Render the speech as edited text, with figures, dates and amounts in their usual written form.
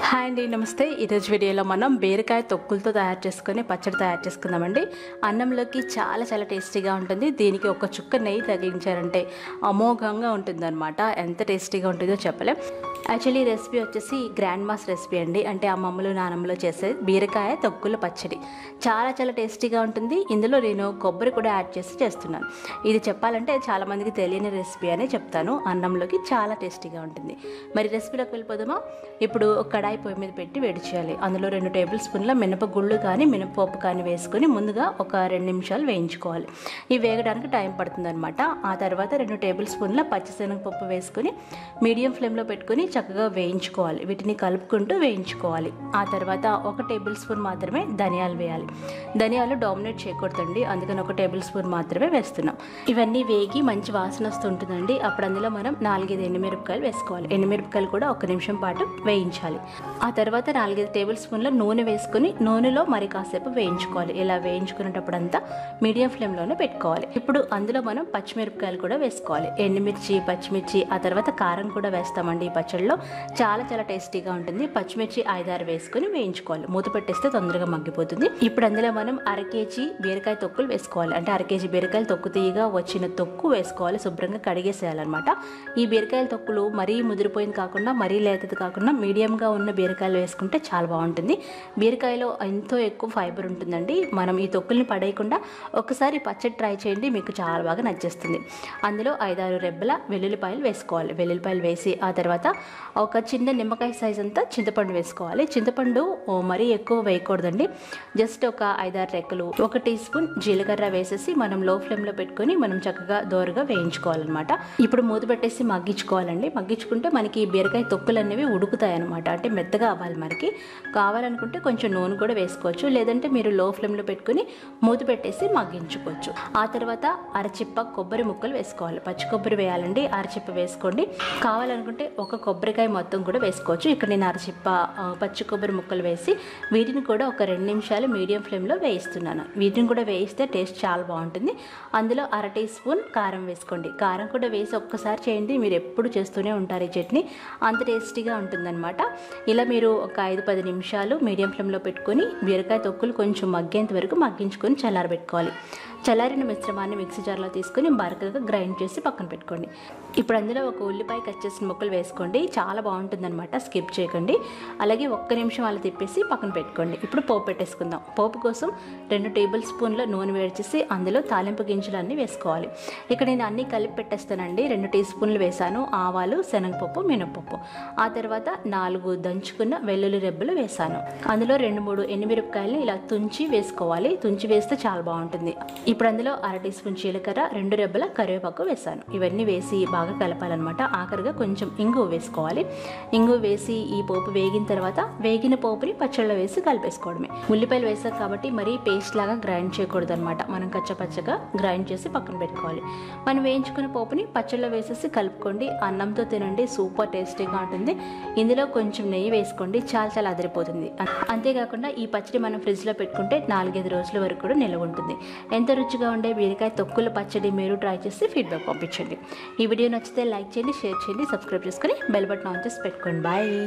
Hi అండి, నమస్తే. ఈరోజు వీడియోలో మనం బీరకాయ తొక్కులతో తయారు చేసుకుని పచ్చడి తయారు చేసుకుందామండి. అన్నంలోకి చాలా చాలా టేస్టీగా ఉంటుంది. దీనికి ఒక చుక్క నెయ్యి తగిలించారంటే అమోఘంగా ఉంటుందన్నమాట. ఎంత టేస్టీగా ఉంటుందో చెప్పలేం. యాక్చువల్లీ రెసిపీ వచ్చేసి గ్రాండ్ మాస్ రెసిపీ అండి. అంటే అమ్మమ్మలు నానమ్మలు చేసే బీరకాయ తొక్కుల పచ్చడి చాలా చాలా టేస్టీగా ఉంటుంది. ఇందులో నేను కొబ్బరి కూడా యాడ్ చేసి చేస్తున్నాను. ఇది చెప్పాలంటే చాలామందికి తెలియని రెసిపీ అని చెప్తాను. అన్నంలోకి చాలా టేస్టీగా ఉంటుంది. మరి రెసిపీలోకి వెళ్ళిపోదామా? ఇప్పుడు కడాయి పొయ్యి మీద పెట్టి వేడి చేయాలి. అందులో 2 టేబుల్ స్పూన్ల మినపగుళ్ళు కానీ మినపప్పు కానీ వేసుకొని ముందుగా ఒక 2 నిమిషాలు వేయించుకోవాలి. ఇవి వేగడానికి టైం పడుతుందన్నమాట. ఆ తర్వాత 2 టేబుల్ స్పూన్ల పచ్చిశనగపప్పు వేసుకొని మీడియం ఫ్లేమ్లో పెట్టుకొని చక్కగా వేయించుకోవాలి. వీటిని కలుపుకుంటూ వేయించుకోవాలి. ఆ తర్వాత 1 టేబుల్ స్పూన్ మాత్రమే ధనియాలు వేయాలి. ధనియాలు డామినేట్ చేయకూడదండి, అందుకని 1 టేబుల్ స్పూన్ మాత్రమే వేస్తున్నాం. ఇవన్నీ వేగి మంచి వాసన వస్తుంటుందండి. అప్పుడు అందులో మనం 4-5 ఎండుమిరపకాయలు వేసుకోవాలి. ఎండుమిరపకాయలు కూడా 1 నిమిషం పాటు వేయించాలి. ఆ తర్వాత 4-5 టేబుల్ స్పూన్ల నూనె వేసుకుని నూనెలో మరి కాసేపు వేయించుకోవాలి. ఇలా వేయించుకునేటప్పుడు అంతా మీడియం ఫ్లేమ్లోనే పెట్టుకోవాలి. ఇప్పుడు అందులో మనం పచ్చిమిరపకాయలు కూడా వేసుకోవాలి. ఎండుమిర్చి, పచ్చిమిర్చి, ఆ తర్వాత కారం కూడా వేస్తామండి. ఈ పచ్చడిలో చాలా చాలా టేస్టీగా ఉంటుంది. పచ్చిమిర్చి 5-6 వేసుకుని వేయించుకోవాలి. మూత పెట్టేస్తే తొందరగా మగ్గిపోతుంది. ఇప్పుడు అందులో మనం 1/2 కేజీ బీరకాయ తొక్కులు వేసుకోవాలి. అంటే 1/2 కేజీ బీరకాయలు తొక్కు తీయగా వచ్చిన తొక్కు వేసుకోవాలి. శుభ్రంగా కడిగేసేయాలన్నమాట. ఈ బీరకాయల తొక్కులు మరీ ముదిరిపోయింది కాకుండా మరీ లేతది కాకుండా మీడియంగా ఉన్న బీరకాయలు వేసుకుంటే చాలా బాగుంటుంది. బీరకాయలో ఎంతో ఎక్కువ ఫైబర్ ఉంటుందండి. మనం ఈ తొక్కుల్ని పడేయకుండా ఒకసారి పచ్చడి ట్రై చేయండి, మీకు చాలా బాగా నచ్చేస్తుంది. అందులో 5-6 రెబ్బల వెల్లుల్లిపాయలు వేసుకోవాలి. వెల్లుల్లిపాయలు వేసి ఆ తర్వాత ఒక చిన్న నిమ్మకాయ సైజ్ అంతా చింతపండు వేసుకోవాలి. చింతపండు మరీ ఎక్కువ వేయకూడదండి. జస్ట్ ఒక 5-6 రెక్కలు, 1 టీ స్పూన్ జీలకర్ర వేసేసి మనం లో ఫ్లేమ్లో పెట్టుకొని మనం చక్కగా దోరగా వేయించుకోవాలన్నమాట. ఇప్పుడు మూత పెట్టేసి మగ్గించుకోవాలండి. మగ్గించుకుంటే మనకి బీరకాయ తొక్కులు అనేవి ఉడుకుతాయి అనమాట. అంటే మెత్తగా అవ్వాలి. మనకి కావాలనుకుంటే కొంచెం నూనె కూడా వేసుకోవచ్చు, లేదంటే మీరు లో ఫ్లేమ్లో పెట్టుకుని మూత పెట్టేసి మగ్గించుకోవచ్చు. ఆ తర్వాత అరచిప్ప కొబ్బరి ముక్కలు వేసుకోవాలి. పచ్చి కొబ్బరి వేయాలండి, అరచిప్ప వేసుకోండి. కావాలనుకుంటే ఒక కొబ్బరికాయ మొత్తం కూడా వేసుకోవచ్చు. ఇక్కడ నేను అరచిప్ప పచ్చి కొబ్బరి ముక్కలు వేసి వీటిని కూడా ఒక 2 నిమిషాలు మీడియం ఫ్లేమ్లో వేయిస్తున్నాను. వీటిని కూడా వేయిస్తే టేస్ట్ చాలా బాగుంటుంది. అందులో 1/2 టీ స్పూన్ కారం వేసుకోండి. కారం కూడా వేసి ఒక్కసారి చేయండి, మీరు ఎప్పుడు చేస్తూనే ఉంటారు ఈ చట్నీ, అంత టేస్టీగా ఉంటుందన్నమాట. ఇలా మీరు ఒక 5-10 నిమిషాలు మీడియం ఫ్లేమ్లో పెట్టుకొని బీరకాయ తొక్కులు కొంచెం మగ్గేంత వరకు మగ్గించుకొని చల్లారబెట్టుకోవాలి. చల్లారిన మిశ్రమాన్ని మిక్సీ జార్లో తీసుకొని బరకగా గ్రైండ్ చేసి పక్కన పెట్టుకోండి. ఇప్పుడు అందులో ఒక ఉల్లిపాయ కట్ చేసిన ముక్కలు వేసుకోండి. చాలా బాగుంటుందన్నమాట, స్కిప్ చేయకండి. అలాగే 1 నిమిషం అలా తిప్పేసి పక్కన పెట్టుకోండి. ఇప్పుడు పోపు పెట్టేసుకుందాం. పోపు కోసం 2 టేబుల్ స్పూన్ల నూనె వేడి చేసి అందులో తాలింపు గింజలు అన్నీ వేసుకోవాలి. ఇక్కడ నేను అన్నీ కలిపి పెట్టేస్తానండి. 2 టీ స్పూన్లు వేసాను ఆవాలు, శనగపప్పు, మినపప్పు. ఆ తర్వాత 4 దంచుకున్న వెల్లుల్లి రెబ్బలు వేసాను. అందులో 2-3 ఎండుమిరపకాయలని ఇలా తుంచి వేసుకోవాలి. తుంచి వేస్తే చాలా బాగుంటుంది. ఇప్పుడు అందులో 1/2 టీ స్పూన్ జీలకర్ర, 2 రెబ్బల కరివేపాకు వేసాను. ఇవన్నీ వేసి బాగా కలపాలన్నమాట. ఆఖరిగా కొంచెం ఇంగువ వేసుకోవాలి. ఇంగువ వేసి ఈ పోపు వేగిన తర్వాత వేగిన పోపుని పచ్చళ్ళలో వేసి కలిపేసుకోవడమే. ఉల్లిపాయలు వేసాం కాబట్టి మరీ పేస్ట్ లాగా గ్రైండ్ చేయకూడదు అనమాట. మనం కచ్చపచ్చగా గ్రైండ్ చేసి పక్కన పెట్టుకోవాలి. మనం వేయించుకున్న పోపుని పచ్చళ్ళలో వేసేసి కలుపుకోండి. అన్నంతో తినండి, సూపర్ టేస్టీగా ఉంటుంది. ఇందులో కొంచెం నెయ్యి వేసుకోండి, చాలా చాలా అదిరిపోతుంది. అంతేకాకుండా ఈ పచ్చడి మనం ఫ్రిడ్జ్లో పెట్టుకుంటే 4-5 రోజుల వరకు కూడా నిల్వ ఉంటుంది. ఎంత రుచిగా ఉండే బీరకాయ తొక్కుల పచ్చడి మీరు ట్రై చేసి ఫీడ్బ్యాక్ పంపించండి. ఈ వీడియో నచ్చితే లైక్ చేయండి, షేర్ చేయండి, సబ్స్క్రైబ్ చేసుకొని బెల్ బటన్ ఆన్ చేసి పెట్టుకోండి. బాయ్.